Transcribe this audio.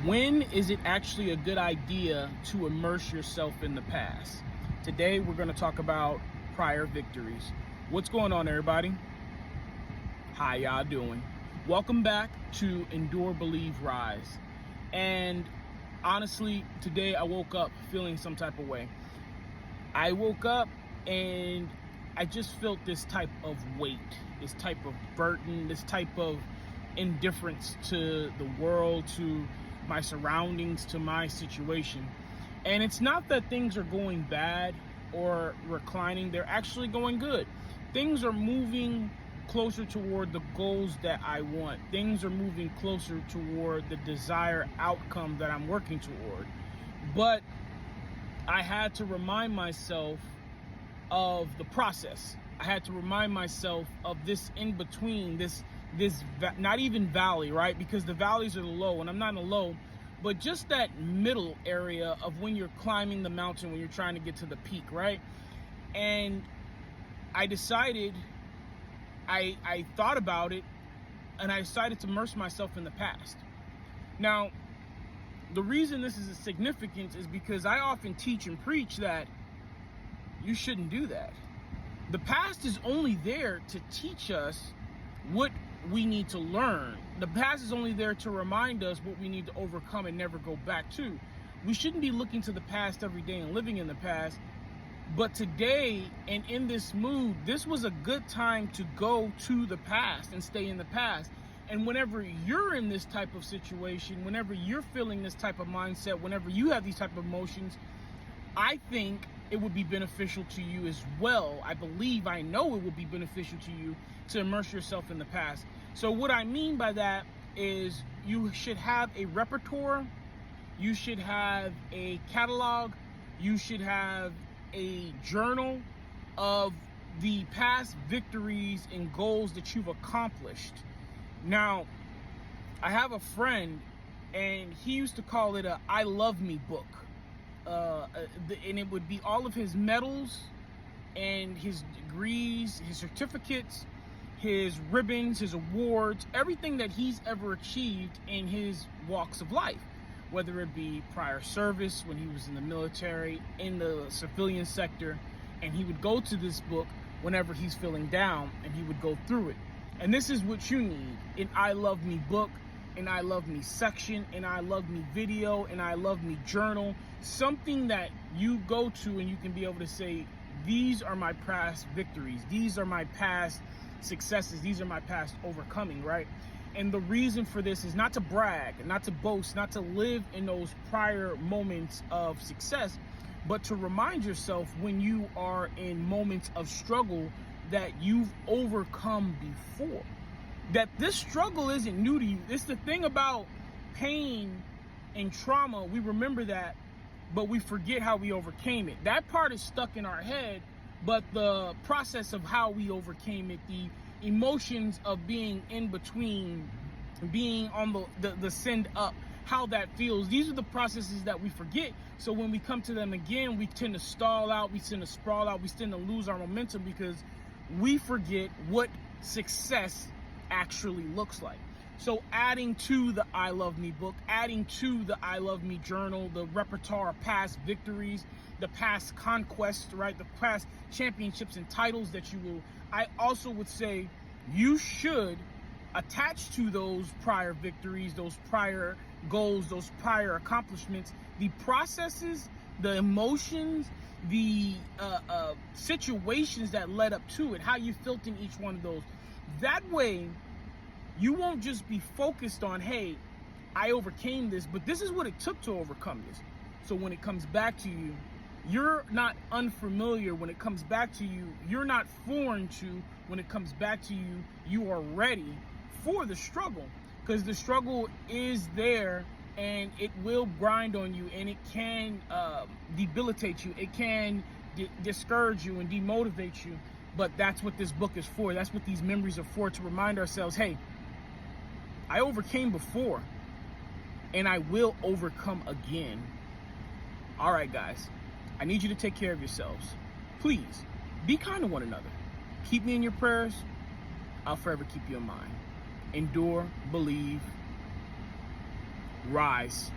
When is it actually a good idea to immerse yourself in the past? Today, we're going to talk about prior victories. What's going on, everybody? How y'all doing? Welcome back to Endure, Believe, Rise. And honestly, today I woke up feeling some type of way. I woke up and I just felt this type of weight, this type of burden, this type of indifference to the world, to my surroundings, to my situation. And it's not that things are going bad or reclining, they're actually going good. Things are moving closer toward the goals that I want. Things are moving closer toward the desired outcome that I'm working toward. But I had to remind myself of the process. I had to remind myself of this in between, this not even valley, right? Because the valleys are the low, and I'm not in a low, but just that middle area of when you're climbing the mountain, when you're trying to get to the peak, right? And I decided, I thought about it, and I decided to immerse myself in the past. Now, the reason this is significant is because I often teach and preach that you shouldn't do that. The past is only there to teach us what we need to learn. The past is only there to remind us what we need to overcome and never go back to. We shouldn't be looking to the past every day and living in the past. But today, and in this mood, this was a good time to go to the past and stay in the past. And whenever you're in this type of situation, whenever you're feeling this type of mindset, whenever you have these type of emotions, I think it would be beneficial to you as well. I know it would be beneficial to you to immerse yourself in the past. So what I mean by that is you should have a repertoire, you should have a catalog, you should have a journal of the past victories and goals that you've accomplished. Now, I have a friend, and he used to call it a I Love Me book. And it would be all of his medals and his degrees, his certificates, his ribbons, his awards, everything that he's ever achieved in his walks of life, whether it be prior service, when he was in the military, in the civilian sector. And he would go to this book whenever he's feeling down, and he would go through it. And this is what you need: an I Love Me book, an I Love Me section, an I Love Me video, an I Love Me journal, something that you go to and you can be able to say, these are my past victories, these are my past successes, these are my past overcoming, right? And the reason for this is not to brag, not to boast, not to live in those prior moments of success, but to remind yourself when you are in moments of struggle that you've overcome before. That this struggle isn't new to you. It's the thing about pain and trauma. We remember that, but we forget how we overcame it. That part is stuck in our head, but the process of how we overcame it, the emotions of being in between, being on the send up, how that feels, these are the processes that we forget. So when we come to them again, we tend to stall out, we tend to sprawl out, we tend to lose our momentum because we forget what success actually looks like. So adding to the I Love Me book, adding to the I Love Me journal, the repertoire of past victories, the past conquests, right? The past championships and titles that you will, I also would say you should attach to those prior victories, those prior goals, those prior accomplishments, the processes, the emotions, the situations that led up to it, how you felt in each one of those. That way, you won't just be focused on, hey, I overcame this, but this is what it took to overcome this. So when it comes back to you, you're not unfamiliar. When it comes back to you, you're not foreign to. When it comes back to you, you are ready for the struggle, because the struggle is there and it will grind on you, and it can debilitate you. It can discourage you and demotivate you. But that's what this book is for. That's what these memories are for, to remind ourselves, hey, I overcame before and I will overcome again. All right, guys, I need you to take care of yourselves. Please be kind to one another. Keep me in your prayers. I'll forever keep you in mind. Endure, believe, rise.